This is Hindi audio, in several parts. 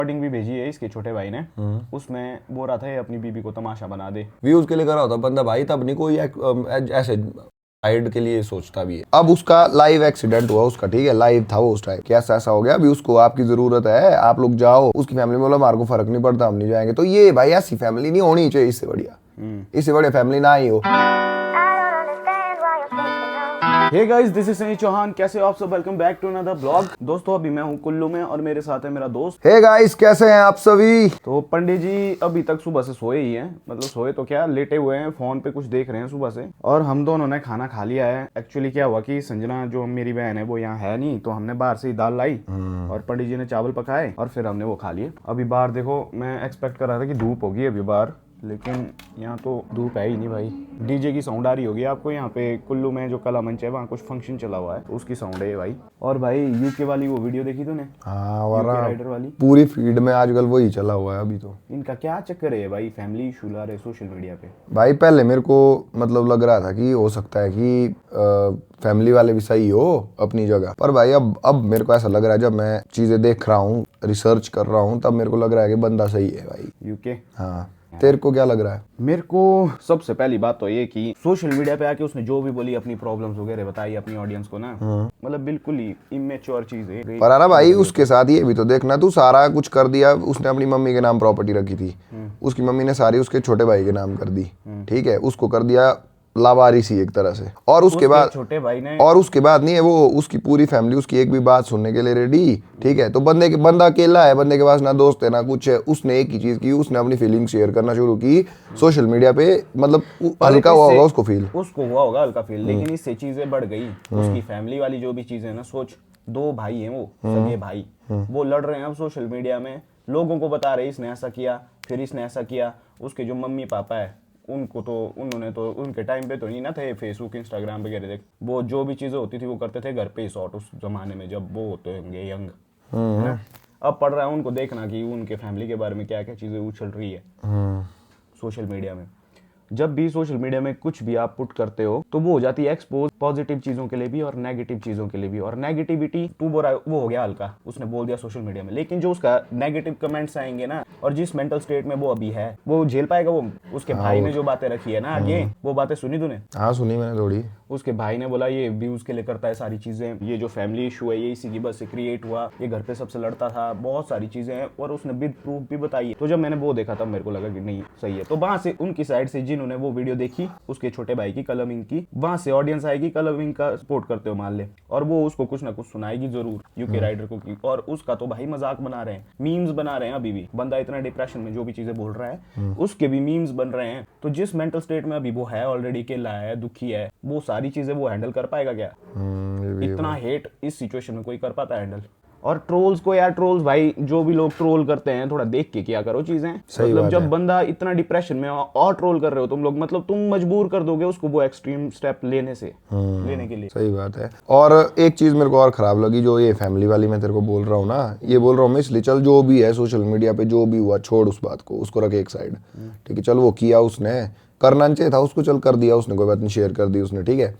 रिकॉर्डिंग भी भेजी है इसके छोटे भाई ने। उसमें बोल रहा था ये अपनी बीबी को तमाशा बना दे। व्यूज के लिए कर रहा होता बंदा भाई, तब नहीं कोई ऐसे साइड के लिए सोचता भी है। अब उसका लाइव एक्सीडेंट हुआ उसका, ठीक है, लाइव था वो उस टाइम, कैसा ऐसा हो गया। अभी उसको आपकी जरूरत है, आप लोग जाओ। उसकी फैमिली में बोला हमारे को फर्क नहीं पड़ता, हम नहीं जाएंगे। तो ये भाई ऐसी फैमिली नहीं होनी चाहिए, इससे बढ़िया फैमिली ना ही हो। Hey guys, this is Sunny Chauhan. कैसे हो आप सब? Welcome back to another blog. दोस्तों अभी मैं हूँ कुल्लू में और मेरे साथ है मेरा दोस्त। हे गाइस, कैसे हैं आप सभी? तो पंडित जी अभी तक सुबह से सोए ही हैं, मतलब सोए तो क्या, लेटे हुए हैं, फोन पे कुछ देख रहे हैं सुबह से। और हम दोनों ने खाना खा लिया है। एक्चुअली क्या हुआ कि संजना जो मेरी बहन है वो यहाँ है नहीं, तो हमने बाहर से ही दाल लाई और पंडित जी ने चावल पकाए और फिर हमने वो खा लिए। अभी बाहर देखो, मैं एक्सपेक्ट कर रहा था कि धूप होगी अभी बाहर, लेकिन यहाँ तो धूप है ही नहीं भाई। डीजे की साउंड आ रही होगी आपको। यहाँ पे कुल्लू में जो कला मंच है वहाँ कुछ फंक्शन चला हुआ है, तो उसकी साउंड है ये भाई। और भाई यूके वाली वो वीडियो देखी तूने? हाँ, यूके राइडर वाली पूरी फीड में आजकल वही चला हुआ है अभी तो। इनका क्या चक्कर है भाई? फैमिली इशू ला रहे सोशल मीडिया पे। भाई पहले मेरे को मतलब लग रहा था कि हो सकता है कि फैमिली वाले भी सही हो अपनी जगह, पर भाई अब मेरे को ऐसा लग रहा है, जब मैं चीजें देख रहा हूँ, रिसर्च कर रहा हूँ, तब मेरे को लग रहा है कि बंदा सही है भाई। यूके? हाँ, तेरे को क्या लग रहा है? मेरे को सबसे पहली बात तो ये कि सोशल मीडिया पे आके उसने जो भी बोली, अपनी प्रॉब्लम्स वगैरह बताई अपनी ऑडियंस को ना, मतलब बिल्कुल ही इमेच्योर चीज है। पर ना भाई, उसके साथ ये भी तो देखना, तू सारा कुछ कर दिया। उसने अपनी मम्मी के नाम प्रॉपर्टी रखी थी, उसकी मम्मी ने सारी उसके छोटे भाई के नाम कर दी, ठीक है, उसको कर दिया लावारिसी एक तरह से। और उसके बाद छोटे भाई ने, और उसके बाद नहीं है वो, उसकी पूरी फैमिली उसकी एक भी बात सुनने के लिए रेडी, ठीक है। तो बंदा अकेला है, बंदे के पास ना दोस्त है ना कुछ है। उसने एक ही चीज की, उसने अपनी फीलिंग शेयर करना शुरू की सोशल मीडिया पे। मतलब हल्का हुआ होगा उसको फील, उसको हुआ होगा हल्का फील, लेकिन इससे चीजें बढ़ गई। उसकी फैमिली वाली जो भी चीजें ना, सोच, दो भाई हैं वो, सगे भाई, वो लड़ रहे हैं अब सोशल मीडिया में, लोगों को बता रहे इसने ऐसा किया, फिर इसने ऐसा किया। उसके जो मम्मी पापा है उनको तो, उन्होंने तो, उनके टाइम पे तो नहीं ना थे फेसबुक इंस्टाग्राम वगैरह, देख वो जो भी चीजें होती थी वो करते थे घर पे ही शॉर्ट, उस जमाने में जब वो होते होंगे यंग, है ना। अब पड़ रहा है उनको देखना कि उनके फैमिली के बारे में क्या क्या चीजें उछल रही है सोशल मीडिया में। जब भी सोशल मीडिया में कुछ भी आप पुट करते हो तो वो हो जाती है एक्सपोज, पॉजिटिव चीजों के लिए भी और नेगेटिव चीजों के लिए भी। और नेगेटिविटी तू बोल रहा है वो हो गया हल्का, उसने बोल दिया सोशल मीडिया में, लेकिन जो उसका नेगेटिव कमेंट्स आएंगे ना, और जिस मेंटल स्टेट में वो अभी है, वो झेल पाएगा वो? उसके भाई ने जो बातें रखी है ना आगे, वो बातें सुनी तूने? हाँ सुनी मैंने थोड़ी। उसके भाई ने बोला ये व्यूज के लिए करता है सारी चीजें, ये जो फैमिली इशू है ये इसी की वजह से क्रिएट हुआ, ये घर पे सबसे लड़ता था, बहुत सारी चीजें हैं, और उसने विद प्रूफ भी बताई है। तो जब मैंने वो देखा तब मेरे को लगा कि नहीं सही है। तो वहां से उनकी साइड से जिन्होंने वो वीडियो देखी उसके छोटे भाई की, कलमिंग की, वहां से ऑडियंस आएगी कलमिंग का सपोर्ट करते हो मान ले, और वो उसको कुछ ना कुछ सुनाएगी जरूर यूके राइडर को की। और उसका तो भाई मजाक बना रहे हैं, मीम्स बना रहे हैं। अभी भी बंदा इतना डिप्रेशन में जो भी चीजें बोल रहा है उसके भी मीम्स बन रहे हैं। तो जिस मेंटल स्टेट में अभी वो है, ऑलरेडी अकेला है, दुखी है, वो सारी चीजें वो हैंडल कर पाएगा क्या? इतना हेट इस सिचुएशन में कोई कर पाता है हैंडल? और ट्रोल्स को यार, ट्रोल्स भाई जो भी लोग ट्रोल करते हैं थोड़ा देख के किया करो चीजें। मतलब जब बंदा इतना डिप्रेशन में और ट्रोल कर रहे हो तुम लोग, मतलब तुम मजबूर कर दोगे उसको वो एक्सट्रीम स्टेप लेने के लिए। सही बात है। और एक चीज मेरे को और खराब लगी, जो ये फैमिली वाली मैं तेरे को बोल रहा हूँ ना, ये बोल रहा हूँ मैं इसलिए, चल जो भी है सोशल मीडिया पे जो भी हुआ छोड़ उस बात को, उसको रख एक साइड, ठीक है। चल वो किया उसने, करना चाहिए था उसको, चल कर दिया उसने, कोई बात नहीं, शेयर कर दी उसने, ठीक है।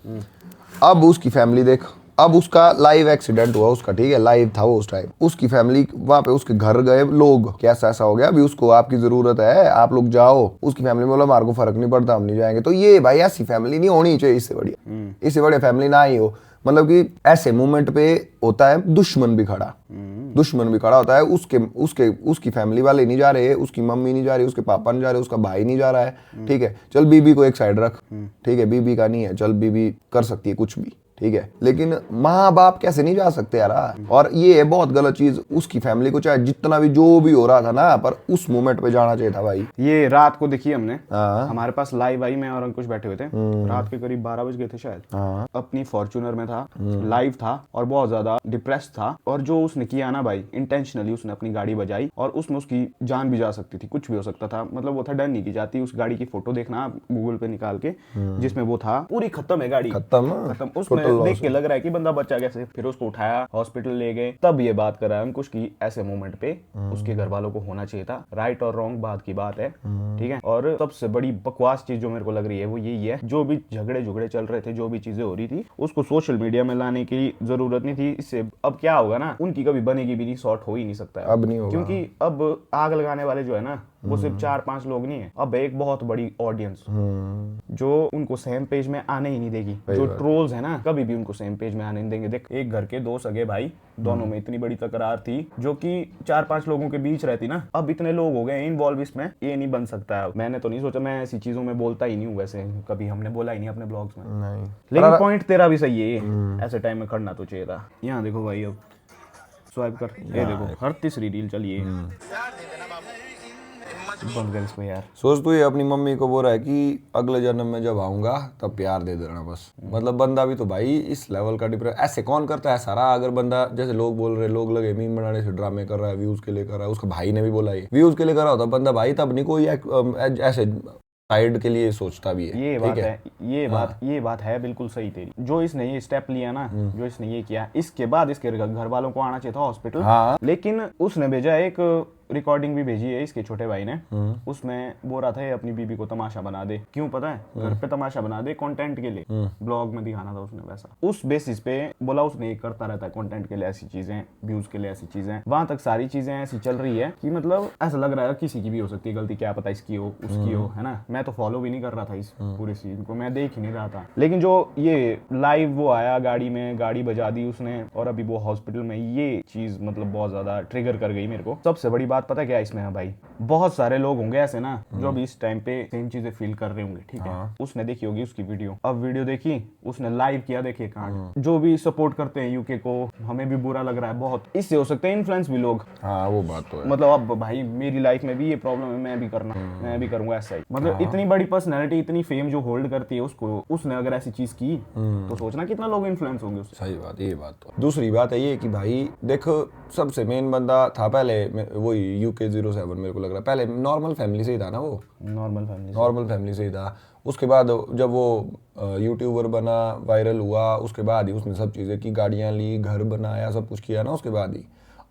अब उसकी फैमिली देख, अब उसका लाइव एक्सीडेंट हुआ उसका, ठीक है, लाइव था वो उस टाइम। उसकी फैमिली वहां पे उसके घर गए लोग, कैसा ऐसा हो गया, अभी उसको आपकी जरूरत है, आप लोग जाओ। उसकी फैमिली में बोला हमारे को फर्क नहीं पड़ता, हम नहीं जाएंगे। तो ये भाई ऐसी फैमिली नहीं होनी चाहिए, इससे बढ़िया फैमिली ना ही हो। मतलब कि ऐसे मोमेंट पे होता है दुश्मन भी खड़ा होता है। उसकी फैमिली वाले नहीं जा रहे, उसकी मम्मी नहीं जा रही, उसके पापा नहीं जा रहे, उसका भाई नहीं जा रहा है, ठीक है। चल बीबी को एक साइड रख, ठीक है, बीबी का नहीं है, चल बीबी कर सकती है कुछ भी, ठीक है, लेकिन माँ बाप कैसे नहीं जा सकते यार? और ये है बहुत गलत चीज। उसकी फैमिली को चाहे जितना भी जो भी हो रहा था ना, पर उस मोमेंट पे जाना चाहिए था भाई। ये रात को देखी हमने, हमारे पास लाइव आई, मैं और अंकुश बैठे हुए थे, रात के करीब 12 बज गए थे शायद। अपनी फॉर्च्यूनर में था, लाइव था और बहुत ज्यादा डिप्रेस था। और जो उसने किया ना भाई, इंटेंशनली उसने अपनी गाड़ी बजाई और उसमें उसकी जान भी जा सकती थी, कुछ भी हो सकता था। मतलब वो था डर नहीं की जाती। उस गाड़ी की फोटो देखना आप गूगल पे निकाल के, जिसमें वो था, पूरी खत्म है गाड़ी, खत्म। उसमें देख के लग रहा है कि बंदा बच्चा कैसे। फिर उसको उठाया, हॉस्पिटल ले गए, तब ये बात कर रहा है अंकुश की ऐसे मोमेंट पे उसके घर वालों को होना चाहिए था। राइट और रॉन्ग बात की बात है, ठीक है। और सबसे बड़ी बकवास चीज जो मेरे को लग रही है वो यही है, जो भी झगड़े चल रहे थे, जो भी चीजें हो रही थी, उसको सोशल मीडिया में लाने की जरूरत नहीं थी। इससे अब क्या होगा ना, उनकी कभी बनेगी भी नहीं, सॉर्ट हो ही नहीं सकता है अब नहीं होगा, क्योंकि अब आग लगाने वाले जो है ना वो सिर्फ 4-5 लोग नहीं है, अब एक बहुत बड़ी ऑडियंस जो उनको सेम पेज में आने ही नहीं देगी। जो ट्रोल्स है ना कभी भी उनको सेम पेज में आने नहीं देंगे। देख, एक घर के 2 सगे भाई, दोनों में इतनी बड़ी तकरार थी जो कि 4-5 लोगों के बीच रहती ना, अब इतने लोग हो गए इन्वॉल्व इसमें, ये नहीं बन सकता है। मैंने तो नहीं सोचा, मैं ऐसी चीजों में बोलता ही नहीं हूँ, वैसे कभी हमने बोला ही नहीं अपने ब्लॉग्स में नहीं। लेकिन पॉइंट तेरा भी सही है, ऐसे टाइम में खड़ना तो चाहिए था। यहाँ देखो भाई, अब स्वाइप कर, ये देखो हर तीसरी रील चलिए, बंद कर इसको यार। सोच तू ये अपनी मम्मी को बोल रहा है कि अगले जन्म में जब आऊंगा तब प्यार दे देना बस। मतलब बंदा भी तो भाई इस लेवल का डिप्रेशन ऐसे कौन करता है सारा। अगर बंदा जैसे लोग बोल रहे, लोग लगे मीम बनाने से ड्रामे कर रहा है, व्यूज के लिए कर रहा है, उसका भाई ने भी बोला ये व्यूज के लिए कर रहा होता बंदा भाई, तब नहीं कोई ऐसे साइड के लिए सोचता भी है। ये बात है, ये बात है बिल्कुल सही तेरी। जो इसने ये स्टेप लिया ना, जो इसने ये किया, इसके बाद इसके घर वालों को आना चाहिए था हॉस्पिटल। हाँ। लेकिन उसने भेजा एक रिकॉर्डिंग भी भेजी है इसके छोटे भाई ने, उसमें बोल रहा था ये अपनी बीबी को तमाशा बना दे। क्यों पता है? घर पे तमाशा बना दे कंटेंट के लिए, ब्लॉग में दिखाना था उसने वैसा। उस बेसिस पे बोला उसने ये करता रहता है कंटेंट के लिए ऐसी चीजें, व्यूज के लिए ऐसी चीजें। वहां तक सारी चीजें ऐसी चल रही है कि मतलब ऐसा लग रहा है किसी की भी हो सकती है गलती, क्या पता इसकी हो उसकी हो, है ना। मैं तो फॉलो भी नहीं कर रहा था इस पूरे सीन को, मैं देख ही नहीं रहा था। लेकिन जो ये लाइव वो आया गाड़ी में, गाड़ी बजा दी उसने और अभी वो हॉस्पिटल में, ये चीज मतलब बहुत ज्यादा ट्रिगर कर गई मेरे को। सबसे बड़ी बात पता क्या है इसमें है भाई, बहुत सारे लोग होंगे ऐसे ना जो अभी इस टाइम पे सेम चीजें फील कर रहे होंगे, ठीक है। उसने देखी होगी उसकी वीडियो, अब वीडियो देखी, उसने लाइव किया, देखिए कांड। जो भी सपोर्ट करते हैं यूके को, हमें भी बुरा लग रहा है बहुत। इससे हो सकते हैं इन्फ्लुएंस भी लोग। हाँ वो बात तो है। मतलब अब भाई मेरी लाइफ में भी ये प्रॉब्लम है, मैं भी करना, मैं भी करूंगा ऐसा ही। मतलब इतनी बड़ी पर्सनैलिटी, इतनी फेम जो होल्ड करती है उसको, उसने अगर ऐसी चीज की तो सोचना कितना लोग इन्फ्लुएंस होंगे उससे। सही बात, ये बात तो। दूसरी बात है ये कि भाई देखो, सबसे मेन बंदा था पहले वही UK07, मेरे को लग रहा है पहले नॉर्मल फैमिली से ही था ना वो, नॉर्मल फैमिली से ही था। उसके बाद जब वो यूट्यूबर बना, वायरल हुआ, उसके बाद ही उसने सब चीज़ें की, गाड़ियाँ ली, घर बनाया, सब कुछ किया ना उसके बाद ही।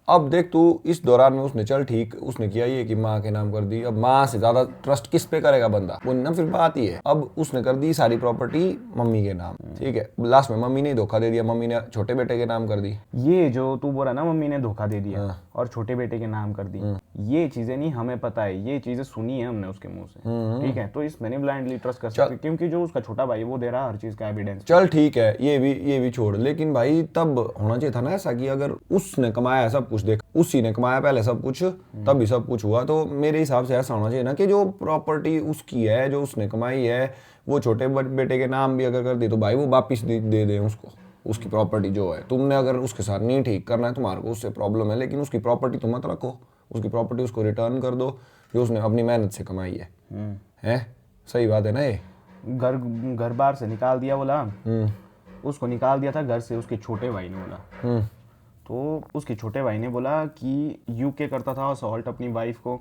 अब देख तू इस दौरान में उसने चल ठीक, उसने किया ये कि माँ के नाम कर दी। अब माँ से ज्यादा ट्रस्ट किस पे करेगा बंदा, वो ना फिर बात ही है। अब उसने कर दी सारी प्रॉपर्टी मम्मी के नाम, ठीक है। लास्ट में मम्मी ने धोखा दे दिया, मम्मी ने छोटे बेटे के नाम कर दी। ये जो तू बोल रहा ना मम्मी ने धोखा दे दिया और छोटे बेटे के नाम कर दी, ये चीजें नहीं हमें पता है, ये चीजें सुनी है हमने उसके मुंह से, ठीक है। तो इसमें नहीं ब्लाइंडली ट्रस्ट कर सकते क्योंकि जो उसका छोटा भाई वो दे रहा हर चीज का एविडेंस। चल ठीक है, ये भी छोड़, लेकिन भाई तब होना चाहिए था ना ऐसा कि अगर उसने कमाया सब कुछ, देख उसी ने कमाया पहले सब कुछ, तब भी सब कुछ हुआ, तो मेरे हिसाब से ऐसा होना चाहिए ना कि जो प्रॉपर्टी उसकी है, जो उसने कमाई है, वो छोटे बेटे के नाम भी अगर कर दी तो भाई वो वापिस दे दे उसको, उसकी प्रॉपर्टी जो है। तुमने अगर उसके साथ नहीं ठीक करना है, तुम्हारे को उससे प्रॉब्लम है, लेकिन उसकी प्रॉपर्टी तुम मत रखो, उसकी प्रॉपर्टी उसको रिटर्न कर दो जो उसने अपनी मेहनत से कमाई है। हैं? सही बात है ना ये। घर बार से निकाल दिया बोला, उसको निकाल दिया था घर से उसके छोटे भाई ने बोला। तो उसके छोटे भाई ने बोला कि यूके करता था असॉल्ट अपनी वाइफ को,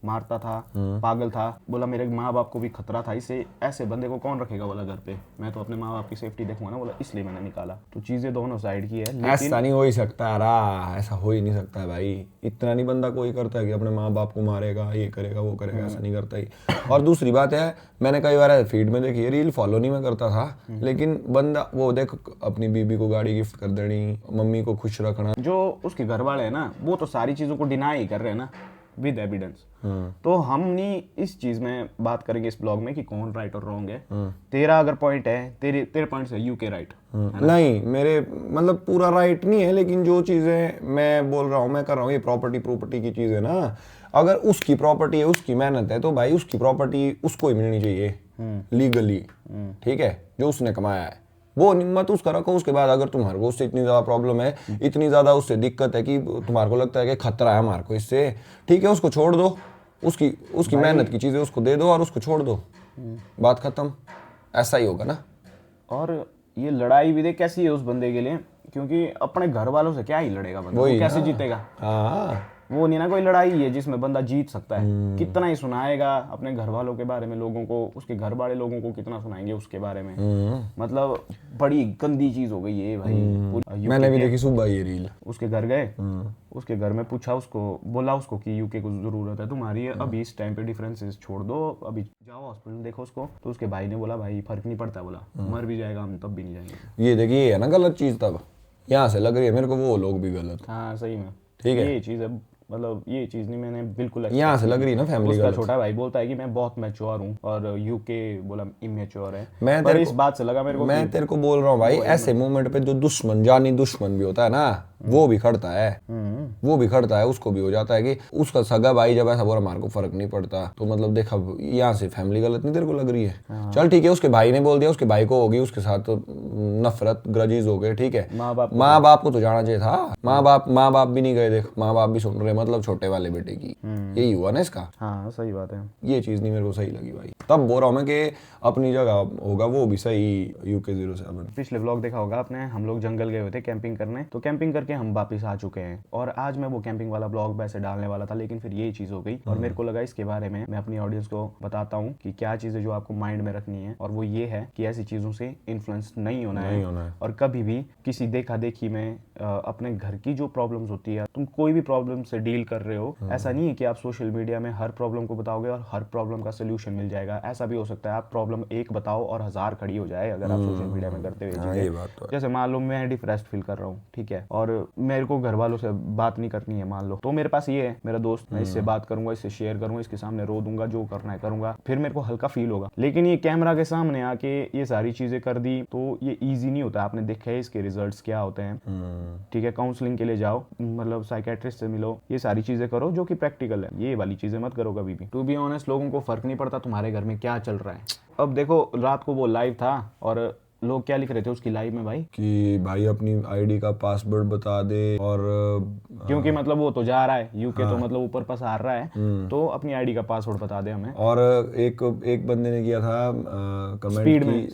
मारता था, पागल था। बोला मेरे माँ बाप को भी खतरा था इससे, ऐसे बंदे को कौन रखेगा बोला घर पे, मैं तो अपने माँ बाप की सेफ्टी देखूंगा ना, बोला इसलिए मैंने निकाला। तो चीजें दोनों साइड की है। ऐसा नहीं हो ही सकता यार, ऐसा हो ही नहीं सकता है भाई। इतना नहीं बंदा कोई करता है कि अपने माँ बाप को मारेगा, ये करेगा वो करेगा, ऐसा नहीं करता ही। और दूसरी बात है, मैंने कई बार फीड में देखी, रील फॉलो नहीं मैं करता था, लेकिन बंदा वो देख अपनी बीबी को गाड़ी गिफ्ट कर देनी, मम्मी को खुश रखना। जो उसके घर वाले है ना वो तो सारी चीजों को डिनाई ही कर रहे हैं ना विद एविडेंस। तो हम नहीं इस चीज में बात करेंगे इस ब्लॉग में कि कौन राइट और रॉन्ग है। तेरा अगर पॉइंट है, तेरे पॉइंट से यूके राइट नहीं, मेरे मतलब पूरा राइट नहीं है, लेकिन जो चीजें मैं बोल रहा हूँ, मैं कर रहा हूँ, ये प्रॉपर्टी की चीज है ना। अगर उसकी प्रॉपर्टी है, उसकी मेहनत है, तो भाई उसकी प्रॉपर्टी उसको ही मिलनी चाहिए लीगली, ठीक है, जो उसने कमाया है वो मत उसका रखो। उसके बाद अगर तुम्हारे को उससे इतनी ज़्यादा प्रॉब्लम है, इतनी ज़्यादा उससे दिक्कत है कि तुम्हारे को लगता है कि खतरा है हमारे को इससे, ठीक है, उसको छोड़ दो, उसकी मेहनत की चीज़ें उसको दे दो और उसको छोड़ दो, बात खत्म। ऐसा ही होगा ना। और ये लड़ाई भी देख कैसी है उस बंदे के लिए, क्योंकि अपने घर वालों से क्या ही लड़ेगा बंदा, वो कैसे जीतेगा। हाँ वो नहीं ना कोई लड़ाई है जिसमें बंदा जीत सकता है। कितना ही सुनाएगा अपने घर वालों के बारे में लोगों को, उसके घर वाले लोगों को कितना सुनाएंगे उसके बारे में। मतलब बड़ी गंदी चीज हो गई है भाई। मैंने भी देखी सुबह ये रील। उसके घर गए, उसके घर में पूछा उसको, बोला उसको कि यूके को जरूरत है तुम्हारी, अभी इस टाइम पे डिफरेंसेस छोड़ दो, अभी जाओ हॉस्पिटल देखो उसको। तो उसके भाई ने बोला भाई फर्क नहीं पड़ता, बोला मर भी जाएगा हम तब भी नहीं जाएंगे। ये देखिए ये है ना गलत चीज, तब यहाँ से लग रही है मेरे को वो लोग भी गलत। हाँ सही में ठीक है, ये चीज है, मतलब ये चीज नहीं मैंने बिल्कुल यहाँ से लग रही है ना फैमिली। उसका छोटा भाई बोलता है कि मैं बहुत मैच्योर हूँ और यूके बोला इमेच्योर है। मैं पर इस बात से लगा मेरे को, मैं तेरे को बोल रहा हूँ भाई, ऐसे मोमेंट पे जो दुश्मन, जानी दुश्मन भी होता है ना, वो भी खड़ता है, वो भी खड़ता है। उसको भी हो जाता है कि उसका सगा भाई जब ऐसा बोला हमारे को फर्क नहीं पड़ता, तो मतलब देखा यहाँ से फैमिली गलत नहीं तेरे को लग रही है। चल ठीक है, उसके भाई ने बोल दिया, उसके भाई को होगी उसके साथ नफरत, ग्रजेस हो गए, ठीक है। माँ बाप को तो जाना चाहिए था। माँ बाप भी नहीं गए, देख माँ बाप भी सुन रहे, मतलब छोटे वाले बेटे की। यही हुआ ना इसका। हाँ सही बात है। ये चीज नहीं मेरे को सही लगी भाई। तब बोल रहा हूँ मैं कि अपनी जगह होगा वो भी सही UK 07। पिछले व्लॉग देखा होगा आपने, हम लोग जंगल गए हुए थे कैंपिंग करने, तो कैंपिंग करके हम वापस आ चुके हैं और आज मैं वो कैंपिंग वाला व्लॉग वैसे डालने वाला था, लेकिन फिर यही चीज हो गई और मेरे को लगा इसके बारे में मैं अपनी ऑडियंस को बताता हूँ कि क्या चीजें जो आपको माइंड में रखनी है। और वो ये है कि ऐसी चीजों से इन्फ्लुएंस नहीं होना है और कभी भी किसी देखा देखी में अपने घर की जो प्रॉब्लम्स होती है, तुम कोई भी प्रॉब्लम से डील कर रहे हो, ऐसा नहीं है कि आप सोशल मीडिया में हर प्रॉब्लम को बताओगे और हर प्रॉब्लम का सोल्यूशन मिल जाएगा। ऐसा भी हो सकता है आप प्रॉब्लम एक बताओ और 1000 खड़ी हो जाए अगर आप सोशल मीडिया में करते हुए चीजें। जैसे मान लो मैं डिप्रेस्ड फील कर रहा हूँ, ठीक है, और मेरे को घर वालों से बात नहीं करनी है मान लो, तो मेरे पास ये है मेरा दोस्त, मैं इससे बात करूंगा, इससे शेयर करूंगा, इसके सामने रो दूंगा, जो करना है करूंगा, फिर मेरे को हल्का फील होगा। लेकिन ये कैमरा के सामने आके ये सारी चीजें कर दी तो ये ईजी नहीं होता। आपने देखा है इसके रिजल्ट्स क्या होते हैं, ठीक है। काउंसलिंग के लिए जाओ, मतलब साइकेट्रिस्ट से मिलो, ये सारी चीजें करो जो कि प्रैक्टिकल है, ये वाली चीजें मत करो कभी भी। टू बी ऑनेस्ट लोगों को फर्क नहीं पड़ता तुम्हारे घर में क्या चल रहा है। अब देखो रात को वो लाइव था और लोग क्या लिख रहे थे उसकी लाइव में भाई, कि भाई अपनी आईडी का पासवर्ड बता दे, और क्योंकि मतलब वो तो जा रहा है यूके, तो मतलब ऊपर पसार रहा है, तो अपनी आईडी का पासवर्ड बता दे हमें। और एक बंदे ने किया था कमेंट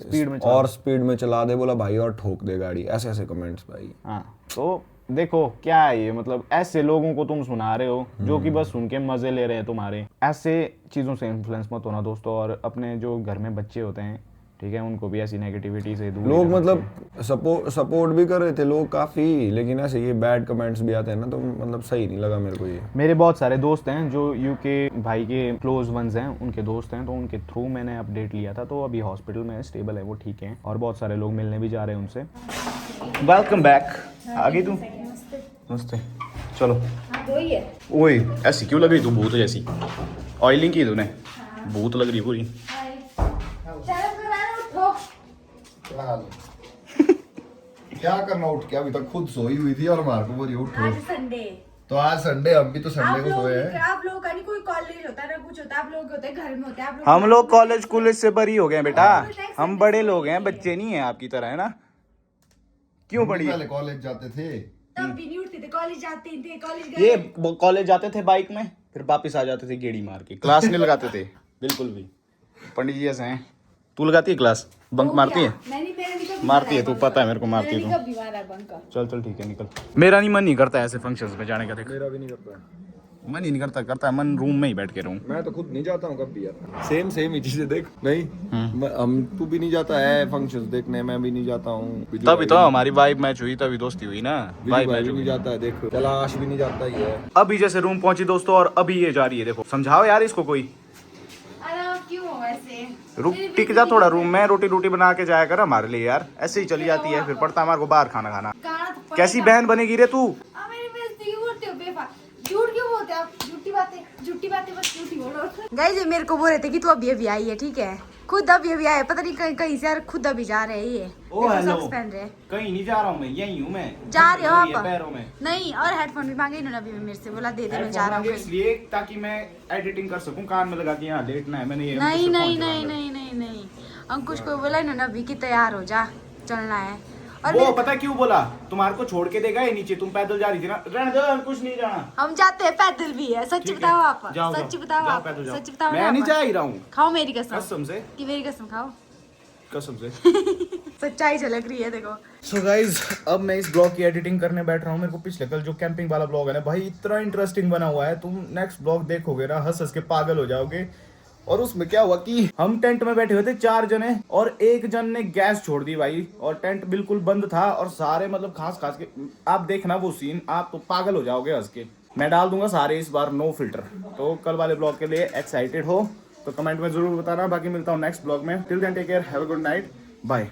स्पीड में चला दे, बोला भाई और ठोक दे गाड़ी, ऐसे ऐसे कमेंट्स भाई। हाँ तो देखो क्या है ये, मतलब ऐसे लोगों को तुम सुना रहे हो जो कि बस सुन के मजे ले रहे हैं तुम्हारे। ऐसे चीजों से इन्फ्लुएंस मत होना दोस्तों, और अपने जो घर में बच्चे होते हैं, ठीक है, उनको भी ऐसी नेगेटिविटी से दूर। लोग मतलब सपोर्ट भी कर रहे थे लोग काफी, लेकिन ऐसे ये बैड कमेंट्स भी आते हैं ना, तो मतलब सही नहीं लगा मेरे को ये। मेरे बहुत सारे दोस्त हैं जो यूके भाई के क्लोज वंस हैं, उनके दोस्त हैं, तो उनके थ्रू मैंने अपडेट लिया था, तो अभी हॉस्पिटल में स्टेबल है वो, ठीक है, और बहुत सारे लोग मिलने भी जा रहे हैं उनसे। Welcome back. आ गई तू? नमस्ते। चलो। ओए ऐसी क्यों लग रही तू भूत जैसी? ऑयलिंग की तूने? भूत लग रही पूरी। क्या करना उठ के, अभी तक खुद सोई हुई थी और मार को बोली उठो। आज संडे, तो आज संडे, हम भी तो संडे को सोए हैं। आप लोगों का नहीं कोई कॉलेज होता है ना कुछ होता है, आप लोग होते हैं घर में होते हैं, हम लोग कॉलेज से बरी हो गए बेटा, हम बड़े लोग हैं, बच्चे नहीं हैं आपकी तरह, है ना? क्यों बड़ी? पहले कॉलेज जाते थे तब भी नहीं उठते थे, कॉलेज जाते थे, कॉलेज ये कॉलेज जाते थे बाइक में, फिर वापस आ जाते थे गेड़ी मार के, क्लास नहीं लगाते थे बिल्कुल भी। पंडित जी ऐसे हैं। तू लगाती है क्लास? बंक मारती है? मारती है, तू पता है मेरे को मारती है तू। चल चल ठीक है निकल। मेरा नहीं मन नहीं करता ऐसे फंक्शंस में जाने का, देख मेरा भी नहीं करता है, मन ही नहीं करता है मन रूम में ही बैठ के रहूं। मैं तो खुद नहीं जाता हूँ कभी यार। सेम ही चीजें देख नहीं, हम तू भी नहीं जाता है फंक्शंस देखने, मैं भी नहीं जाता हूँ। तभी तो हमारी वाइब मैच हुई, तभी दोस्ती हुई ना। वाइब मैच नहीं जाता है, देख कैलाश भी नहीं जाता ही है। अभी जैसे रूम पहुंची दोस्तों और अभी ये जा रही है, देखो समझाओ यार इसको कोई। रुक टिक जा थोड़ा रूम में, रोटी बना के जाया कर हमारे लिए यार, ऐसे ही चली जाती है, फिर पड़ता हमारे को बाहर खाना। कैसी बहन बनेगी रे तू? झूठ क्यों बोलते आप? झूठी बातें बस झूठी बोलो। गाइस मेरे को बोल रहे थे कि तू अभी आई है, ठीक है, खुद अभी आए, पता नहीं कहीं से यार, खुद अभी जा रहे हैं ये। सॉक्स पहन रहे हैं। कहीं नहीं जा रहा हूँ मैं, यहीं हूँ मैं। जा रहे हो आप? पैरों में नहीं। और हेडफोन भी मांगे इन्होंने अभी मेरे से, बोला दे दे मैं जा रहा हूँ इसलिए ताकि मैं एडिटिंग कर सकूँ, कान में लगा के यहाँ लेटना है मैंने ये। नहीं अंकुश को बोला इन्होंने अभी कि तैयार हो जा, चलना है। और वो पता क्यों बोला? तुम्हारे को छोड़ के देगा ये नीचे, तुम पैदल जा रही थी ना। रहने दो, कुछ नहीं जाना, हम जाते हैं पैदल भी है। सच बताओ आप, सच बताओ आप, सच बताओ। मैं नहीं जा ही रहा हूँ। खाओ मेरी कसम से कि मेरी कसम खाओ। कसम से। सच्चाई झलक रही है देखो। सो गाइज अब मैं इस ब्लॉग की एडिटिंग करने बैठ रहा हूँ। मेरे को पिछले कल जो कैंपिंग वाला ब्लॉग है ना भाई, इतना इंटरेस्टिंग बना हुआ है, तुम नेक्स्ट ब्लॉग देखोगे ना हंस हंस के पागल हो जाओगे। और उसमें क्या हुआ कि हम टेंट में बैठे हुए थे 4 जने, और एक जन ने गैस छोड़ दी भाई, और टेंट बिल्कुल बंद था, और सारे मतलब खास खास के, आप देखना वो सीन, आप तो पागल हो जाओगे हंस के। मैं डाल दूंगा सारे इस बार नो फिल्टर। तो कल वाले ब्लॉग के लिए एक्साइटेड हो तो कमेंट में जरूर बताना। बाकी मिलता हूँ नेक्स्ट ब्लॉग में। Till then take care, have a good night, bye.